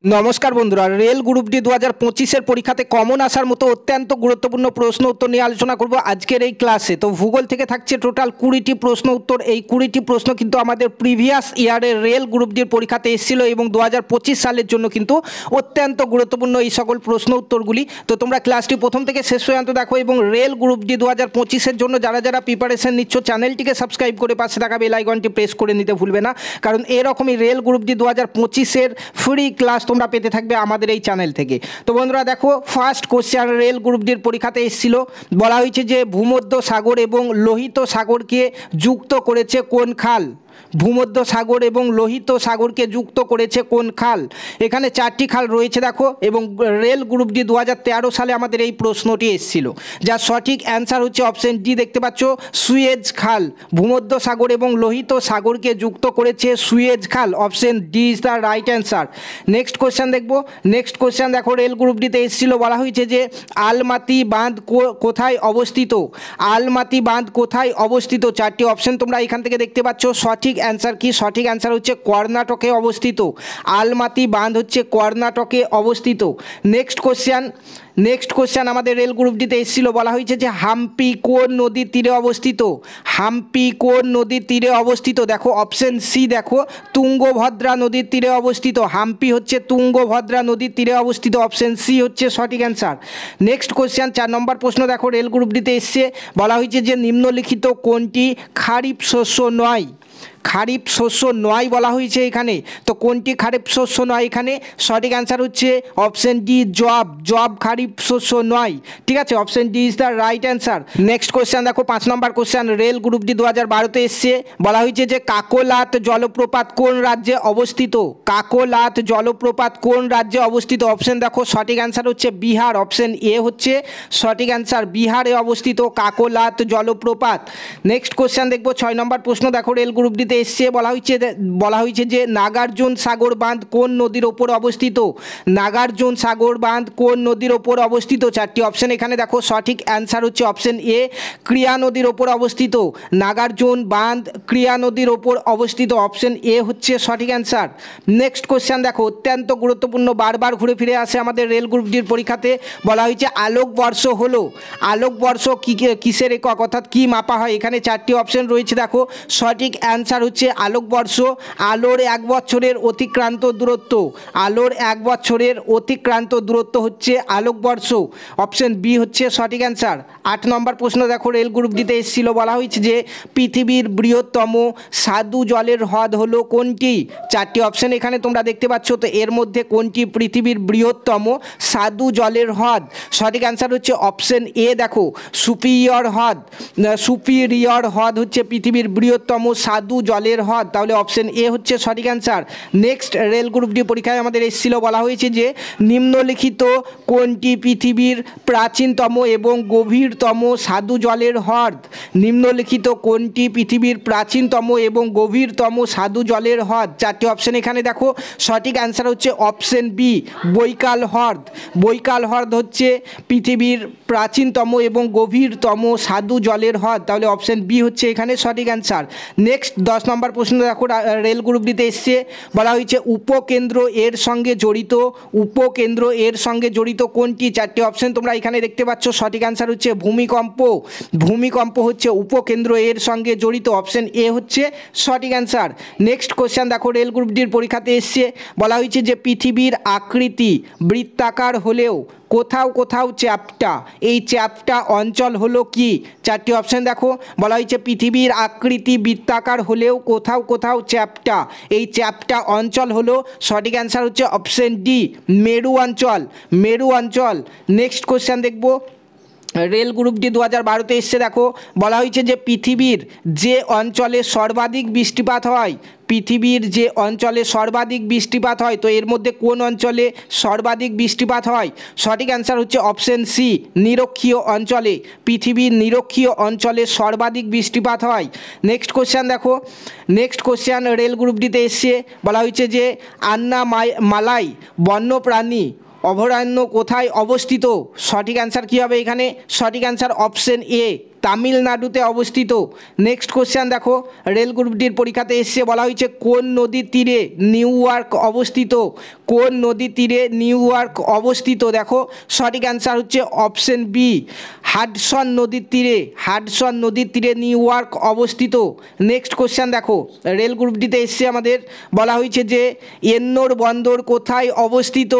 নমস্কার বন্ধুরা, rail group D 2025-এর পরীক্ষাতে কমন আসার মতো অত্যন্ত গুরুত্বপূর্ণ প্রশ্ন উত্তর নিয়ে আলোচনা করব আজকের এই ক্লাসে। তো ভূগোল থেকে থাকছে টোটাল 20টি প্রশ্ন উত্তর। এই 20টি প্রশ্ন কিন্তু আমাদের প্রিভিয়াস ইয়ারের রেল গ্রুপ ডির পরীক্ষাতে এসেছিল এবং 2025 সালের জন্য কিন্তু অত্যন্ত গুরুত্বপূর্ণ এই সকল প্রশ্ন উত্তরগুলি। তো তোমরা ক্লাসটি প্রথম থেকে শেষ পর্যন্ত দেখো এবং রেল গ্রুপ ডি 2025-এর জন্য যারা যারা প্রিপারেশন নিচ্ছ চ্যানেলটিকে সাবস্ক্রাইব করে পাশে থাকা বেল আইকনটি প্রেস করে নিতে ভুলবে না, কারণ এরকমই রেল গ্রুপ ডি 2025-এর ফ্রি ক্লাস তোমরা পেতে থাকবে আমাদের এই চ্যানেল থেকে। তো বন্ধুরা দেখো, ফার্স্ট কোশ্চেন রেল গ্রুপ ডির পরীক্ষাতে এসেছিল, বলা হয়েছে যে ভূমধ্য সাগর এবং লোহিত সাগরকে যুক্ত করেছে কোন খাল? ভূমধ্য সাগর এবং লোহিত সাগরকে যুক্ত করেছে কোন খাল? এখানে 4টি খাল রয়েছে দেখো, এবং রেল গ্রুপ ডি 2013 সালে আমাদের এই প্রশ্নটি এসেছিল, যার সঠিক অ্যান্সার হচ্ছে অপশন ডি দেখতে পাচ্ছ, সুয়েজ খাল। ভূমধ্য সাগর এবং লোহিত সাগরকে যুক্ত করেছে সুয়েজ খাল। Option D is the right answer. Next question দেখবো। নেক্সট কোশ্চেন দেখো, রেল গ্রুপ ডিতে এসেছিল, বলা হয়েছে যে আলমাতি বাঁধ কোথায় অবস্থিত? আলমাতি বাঁধ কোথায় অবস্থিত? 4টি অপশন তোমরা এখান থেকে দেখতে পাচ্ছ। সঠিক অ্যান্সার কি? সঠিক অ্যান্সার হচ্ছে কর্ণাটকে অবস্থিত। আলমাতি বাঁধ হচ্ছে কর্ণাটকে অবস্থিত। নেক্সট কোশ্চেন আমাদের রেল গ্রুপ ডিতে এসেছিল, বলা হয়েছে যে হাম্পি কোন নদীর তীরে অবস্থিত? হাম্পি কোন নদীর তীরে অবস্থিত? দেখো অপশন সি, দেখো তুঙ্গভদ্রা নদীর তীরে অবস্থিত। হাম্পি হচ্ছে তুঙ্গভদ্রা নদীর তীরে অবস্থিত। অপশন সি হচ্ছে সঠিক অ্যান্সার। নেক্সট কোশ্চেন 4 নম্বর প্রশ্ন দেখো, রেল গ্রুপ ডিতে এসছে, বলা হয়েছে যে নিম্নলিখিত কোনটি খারিফ শস্য নয়? খারিফ শস্য নয় বলা হয়েছে এখানে। তো কোনটি খারিফ শস্য নয় এখানে? সঠিক অ্যান্সার হচ্ছে অপশন ডি, জব খারিফ শস্য নয়। ঠিক আছে, option D is the right answer. Next question দেখো, 5 নম্বর কোশ্চেন রেল গ্রুপ ডি 2012-তে এসছে, বলা হয়েছে যে কাকোলাত জলপ্রপাত কোন রাজ্যে অবস্থিত? কাকোলাত জলপ্রপাত কোন রাজ্যে অবস্থিত? অপশন দেখো, সঠিক অ্যান্সার হচ্ছে বিহার। অপশন এ হচ্ছে সঠিক অ্যান্সার, বিহারে অবস্থিত কাকোলাত জলপ্রপাত। নেক্সট কোশ্চেন দেখবো, 6 নম্বর প্রশ্ন দেখো, রেল গ্রুপ ডিতে এসছে, বলা হয়েছে যে নাগার্জুন সাগর বাঁধ কোন নদীর ওপর অবস্থিত? নাগার্জুন সাগর বাঁধ কোন নদীর ওপর অবস্থিত? 4টি অপশন এখানে দেখো, সঠিক অ্যান্সার হচ্ছে অপশন এ, ক্রিয়া নদীর ওপর অবস্থিত। নাগার্জুন বাঁধ ক্রিয়া নদীর ওপর অবস্থিত। অপশন এ হচ্ছে সঠিক অ্যান্সার। নেক্সট কোশ্চেন দেখো, অত্যন্ত গুরুত্বপূর্ণ, বারবার ঘুরে ফিরে আসে আমাদের রেল গ্রুপ ডির পরীক্ষাতে, বলা হয়েছে আলোকবর্ষ হলো, আলোকবর্ষ কিসের একক, অর্থাৎ কি মাপা হয়? এখানে 4টি অপশন রয়েছে দেখো, সঠিক অ্যান্সার হচ্ছে আলোকবর্ষ আলোর 1 বছরের অতিক্রান্ত দূরত্ব। আলোর 1 বছরের অতিক্রান্ত দূরত্ব হচ্ছে আলোকবর্ষ। অপশন বি হচ্ছে সঠিক অ্যান্সার। 8 নম্বর প্রশ্ন দেখো, রেল গ্রুপ ডিতে এসেছিল, বলা হয়েছে যে পৃথিবীর বৃহত্তম স্বাদু জলের হ্রদ হলো কোনটি? 4টি অপশন এখানে তোমরা দেখতে পাচ্ছ। তো এর মধ্যে কোনটি পৃথিবীর বৃহত্তম স্বাদু জলের হ্রদ? সঠিক অ্যান্সার হচ্ছে অপশন এ, দেখো সুপিরিয়র হ্রদ। সুপিরিয়র হ্রদ হচ্ছে পৃথিবীর বৃহত্তম স্বাদু জলের হ্রদ। তাহলে অপশন এ হচ্ছে সঠিক answer. Next, rail group D পরীক্ষায় আমাদের এসেছিল, বলা হয়েছে যে নিম্নলিখিত কোনটি পৃথিবীর প্রাচীনতম এবং গভীরতম স্বাদু জলের হ্রদ? নিম্নলিখিত কোনটি পৃথিবীর প্রাচীনতম এবং গভীরতম স্বাদু জলের হ্রদ? 4টি অপশন এখানে দেখো, সঠিক অ্যান্সার হচ্ছে অপশন বি, বৈকাল হ্রদ। বৈকাল হ্রদ হচ্ছে পৃথিবীর প্রাচীনতম এবং গভীরতম স্বাদু জলের হ্রদ। তাহলে অপশন বি হচ্ছে এখানে সঠিক অ্যান্সার। নেক্সট 10 নম্বর প্রশ্ন দেখো, রেল গ্রুপ ডিতে এসছে, বলা হয়েছে উপকেন্দ্র এর সঙ্গে জড়িত। উপকেন্দ্র এর সঙ্গে জড়িত কোনটি? 4টি অপশন তোমরা এখানে দেখতে পাচ্ছ। সঠিক অ্যান্সার হচ্ছে ভূমিকম্প। ভূমিকম্প হচ্ছে উপকেন্দ্র এর সঙ্গে জড়িত। অপশন এ হচ্ছে সঠিক অ্যান্সার। নেক্সট কোশ্চেন দেখো, রেল গ্রুপ ডির পরীক্ষাতে এসছে, বলা হয়েছে যে পৃথিবীর আকৃতি বৃত্তাকার হলেও কোথাও কোথাও চ্যাপ্টা, এই চ্যাপ্টা অঞ্চল হলো কি? 4টি অপশন দেখো, বলা হয়েছে পৃথিবীর আকৃতি বৃত্তাকার হলেও কোথাও কোথাও চ্যাপ্টা, এই চ্যাপ্টা অঞ্চল হলো, সঠিক অ্যান্সার হচ্ছে অপশন ডি, মেরু অঞ্চল। মেরু অঞ্চল। নেক্সট কোশ্চেন দেখবো, রেল গ্রুপ ডি 2012-তে এসছে, দেখো বলা হয়েছে যে পৃথিবীর যে অঞ্চলে সর্বাধিক বৃষ্টিপাত হয়, পৃথিবীর যে অঞ্চলে সর্বাধিক বৃষ্টিপাত হয়, তো এর মধ্যে কোন অঞ্চলে সর্বাধিক বৃষ্টিপাত হয়? সঠিক অ্যান্সার হচ্ছে অপশন সি, নিরক্ষীয় অঞ্চলে। পৃথিবীর নিরক্ষীয় অঞ্চলে সর্বাধিক বৃষ্টিপাত হয়। নেক্সট কোশ্চেন দেখো, নেক্সট কোশ্চেন রেল গ্রুপ ডিতে এসছে, বলা হয়েছে যে আন্নামালাই বন্যপ্রাণী অভয়ারণ্য কোথায় অবস্থিত? সঠিক অ্যান্সার কী হবে এখানে? সঠিক অ্যান্সার অপশন এ, তামিলনাড়ুতে অবস্থিত। নেক্সট কোশ্চেন দেখো, রেল গ্রুপ ডির পরীক্ষাতে এসে বলা হয়েছে কোন নদীর তীরে নিউ ইয়র্ক অবস্থিত? কোন নদীর তীরে নিউ ইয়র্ক অবস্থিত? দেখো সঠিক অ্যান্সার হচ্ছে অপশন বি, হাডসন নদীর তীরে। হাডসন নদীর তীরে নিউ ইয়র্ক অবস্থিত। নেক্সট কোশ্চেন দেখো, রেল গ্রুপ ডিতে এসে আমাদের বলা হয়েছে যে এন্নোর বন্দর কোথায় অবস্থিত?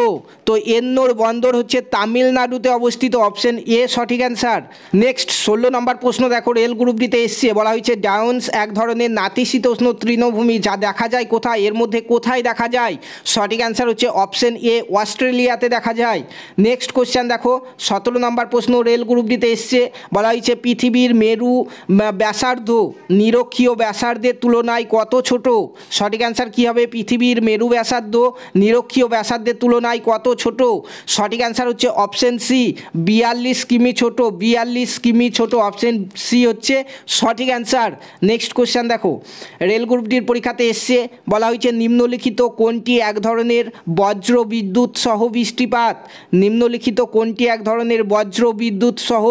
তো এন্নোর বন্দর হচ্ছে তামিলনাড়ুতে অবস্থিত, অপশন এ সঠিক অ্যান্সার। নেক্সট 16 নম্বর প্রশ্ন দেখো, রেল গ্রুপ ডিতে এসছে বলা হয়েছে ডাউন্স এক ধরনের নাতিশীতোষ্ণ তৃণভূমি যা দেখা যায় কোথায়? এর মধ্যে কোথায় দেখা যায়? সঠিক অ্যান্সার হচ্ছে অপশন এ, অস্ট্রেলিয়াতে দেখা যায়। নেক্সট কোশ্চেন দেখো, 17 নম্বর প্রশ্ন, রেল গ্রুপ ডিতে এসছে বলা হয়েছে পৃথিবীর মেরু ব্যাসার্ধ নিরক্ষীয় ব্যাসার্ধের তুলনায় কত ছোট? সঠিক অ্যান্সার কী হবে? পৃথিবীর মেরু ব্যাসার্ধ নিরক্ষীয় ব্যাসার্ধের তুলনায় কত ছোট? সঠিক অ্যান্সার হচ্ছে অপশন সি, 42 কিমি ছোট। 42 কিমি ছোট, অপশন সি হচ্ছে সঠিক অ্যান্সার। নেক্সট কোশ্চেন দেখো, রেল গ্রুপটির পরীক্ষাতে এসছে বলা হয়েছে নিম্নলিখিত কোনটি এক ধরনের বজ্র বিদ্যুৎ সহ বৃষ্টিপাত? নিম্নলিখিত কোনটি এক ধরনের বজ্র বিদ্যুৎ সহ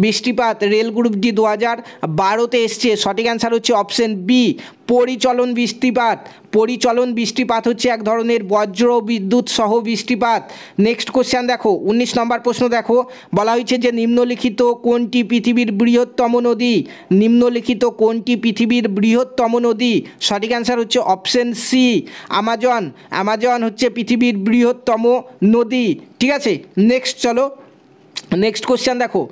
বৃষ্টিপাত? রেল গ্রুপ ডি 2012তে এসছে। সঠিক অ্যান্সার হচ্ছে অপশন বি, পরিচলন বৃষ্টিপাত। পরিচলন বৃষ্টিপাত হচ্ছে এক ধরনের বজ্র বিদ্যুৎ সহ বৃষ্টিপাত। নেক্সট কোশ্চেন দেখো, 19 নম্বর প্রশ্ন দেখো, বলা হয়েছে যে নিম্নলিখিত কোনটি পৃথিবীর বৃহত্তম নদী? নিম্নলিখিত কোনটি পৃথিবীর বৃহত্তম নদী? সঠিক অ্যান্সার হচ্ছে অপশন সি, আমাজন। আমাজন হচ্ছে পৃথিবীর বৃহত্তম নদী। ঠিক আছে, নেক্সট চলো, নেক্সট কোশ্চেন দেখো,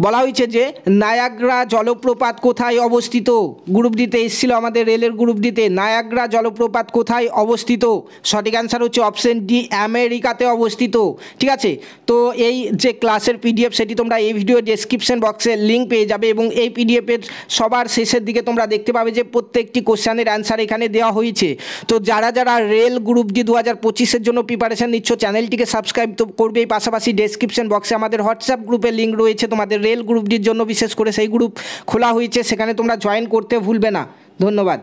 বলা হয়েছে যে নায়াগ্রা জলপ্রপাত কোথায় অবস্থিত? গ্রুপ ডিতে এসেছিল আমাদের রেলের গ্রুপ ডিতে, নায়াগ্রা জলপ্রপাত কোথায় অবস্থিত? সঠিক অ্যান্সার হচ্ছে অপশন ডি, আমেরিকাতে অবস্থিত। ঠিক আছে, তো এই যে ক্লাসের পিডিএফ সেটি তোমরা এই ভিডিও ডেসক্রিপশন বক্সে লিঙ্ক পেয়ে যাবে এবং এই পিডিএফের সবার শেষের দিকে তোমরা দেখতে পাবে যে প্রত্যেকটি কোশ্চেনের অ্যান্সার এখানে দেওয়া হয়েছে। তো যারা যারা রেল গ্রুপ ডি 2025-এর জন্য প্রিপারেশান নিচ্ছ চ্যানেলটিকে সাবস্ক্রাইব তো করবেই, পাশাপাশি ডেসক্রিপশন বক্সে আমাদের হোয়াটসঅ্যাপ গ্রুপের লিঙ্ক রয়েছে তোমাদের রেল গ্রুপ ডির জন্য, বিশেষ করে সেই গ্রুপ খোলা হয়েছে, সেখানে তোমরা জয়েন করতে ভুলবে না। ধন্যবাদ।